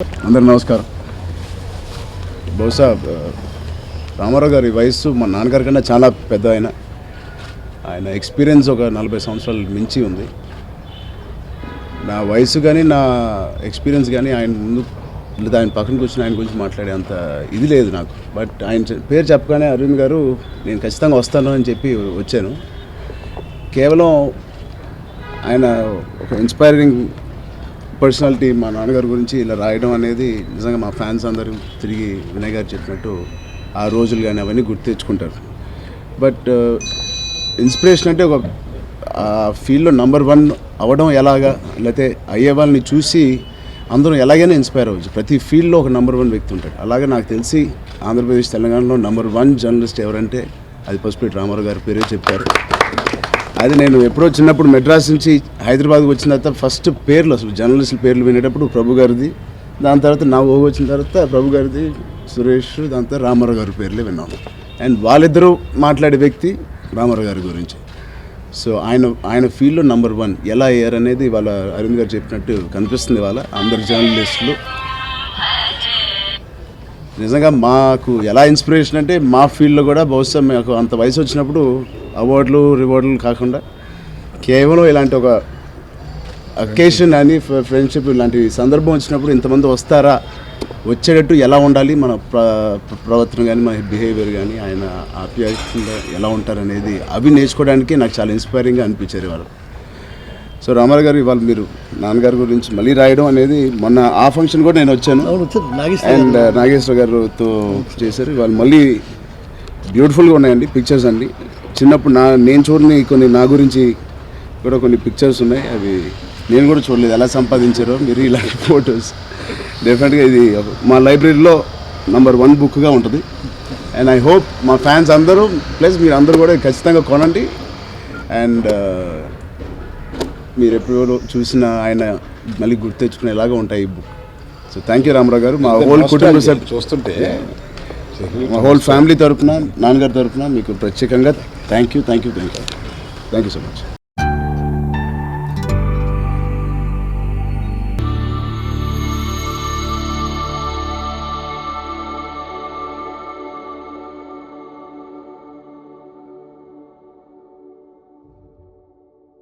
అందరు నమస్కారం. బహుశా రామారావు గారి వయస్సు మా నాన్నగారి కన్నా చాలా పెద్ద. ఆయన ఎక్స్పీరియన్స్ ఒక 40 సంవత్సరాలు మించి ఉంది. నా వయసు కానీ నా ఎక్స్పీరియన్స్ కానీ ఆయన ముందు లేదా ఆయన పక్కన కూర్చొని ఆయన గురించి మాట్లాడే అంత ఇది లేదు నాకు. బట్ ఆయన పేరు చెప్పగానే అరవింద్ గారు నేను ఖచ్చితంగా వస్తాను అని చెప్పి వచ్చాను. కేవలం ఆయన ఒక ఇన్స్పైరింగ్ పర్సనాలిటీ మా నాన్నగారి గురించి ఇలా రాయడం అనేది నిజంగా మా ఫ్యాన్స్ అందరూ తిరిగి వినయ్ గారు చెప్పినట్టు ఆ రోజులు కానీ అవన్నీ గుర్తు తెచ్చుకుంటారు. బట్ ఇన్స్పిరేషన్ అంటే ఒక ఫీల్డ్లో నెంబర్ 1 అవ్వడం ఎలాగా, లేకపోతే అయ్యే వాళ్ళని చూసి అందరూ ఎలాగైనా ఇన్స్పైర్ అవ్వచ్చు. ప్రతి ఫీల్డ్లో ఒక నెంబర్ 1 వ్యక్తి ఉంటాడు. అలాగే నాకు తెలిసి ఆంధ్రప్రదేశ్ తెలంగాణలో నెంబర్ 1 జర్నలిస్ట్ ఎవరంటే అది పసుపులేటి రామారావు గారి పేరే చెప్పారు. అది నేను ఎప్పుడో చిన్నప్పుడు మెడ్రాస్ నుంచి హైదరాబాద్కి వచ్చిన తర్వాత ఫస్ట్ పేర్లు అసలు జర్నలిస్టుల పేర్లు వినేటప్పుడు ప్రభు గారిది, దాని తర్వాత నా ఊహ వచ్చిన తర్వాత ప్రభు గారిది, సురేష్, దాని తర్వాత రామారావు గారి పేర్లే విన్నాను. అండ్ వాళ్ళిద్దరూ మాట్లాడే వ్యక్తి రామారావు గారి గురించి. సో ఆయన ఫీల్డ్లో నెంబర్ 1 ఎలా అయ్యారు అనేది వాళ్ళ అరవింద్ గారు చెప్పినట్టు కనిపిస్తుంది. వాళ్ళ అందరు జర్నలిస్టులు నిజంగా మాకు ఎలా ఇన్స్పిరేషన్ అంటే మా ఫీల్డ్లో కూడా బహుశా మాకు అంత వయసు వచ్చినప్పుడు అవార్డులు రివార్డులు కాకుండా కేవలం ఇలాంటి ఒక అకేషన్ అని ఫ్రెండ్షిప్ ఇలాంటి సందర్భం వచ్చినప్పుడు ఇంతమంది వస్తారా, వచ్చేటట్టు ఎలా ఉండాలి మన ప్రవర్తన కానీ మన బిహేవియర్ కానీ ఆయన ఆప్యాయంగా ఎలా ఉంటారనేది అవి నేర్చుకోవడానికి నాకు చాలా ఇన్స్పైరింగ్గా అనిపించారు వాళ్ళు. సో రామారావు గారు ఇవాళ మీరు నాన్నగారి గురించి మళ్ళీ రాయడం అనేది మొన్న ఆ ఫంక్షన్ కూడా నేను వచ్చాను అండ్ నాగేశ్వర గారితో చేశారు. ఇవాళ మళ్ళీ బ్యూటిఫుల్గా ఉన్నాయండి పిక్చర్స్ అండి. చిన్నప్పుడు నేను చూడని కొన్ని నా గురించి కూడా కొన్ని పిక్చర్స్ ఉన్నాయి, అవి నేను కూడా చూడలేదు. ఎలా సంపాదించారో మీరు ఇలాంటి ఫొటోస్. డెఫినెట్గా ఇది మా లైబ్రరీలో నెంబర్ 1 బుక్గా ఉంటుంది. అండ్ ఐ హోప్ మా ఫ్యాన్స్ అందరూ ప్లస్ మీరు అందరూ కూడా ఖచ్చితంగా కొనండి. అండ్ మీరు ఎప్పుడు చూసిన ఆయన మళ్ళీ గుర్తు తెచ్చుకునేలాగా ఉంటాయి ఈ book. So thank you Ramarao గారు. మా హోల్ కుటుంబ చూస్తుంటే మా హోల్ ఫ్యామిలీ తరఫున నాన్నగారి తరఫున మీకు ప్రత్యేకంగా థ్యాంక్ యూ సో మచ్.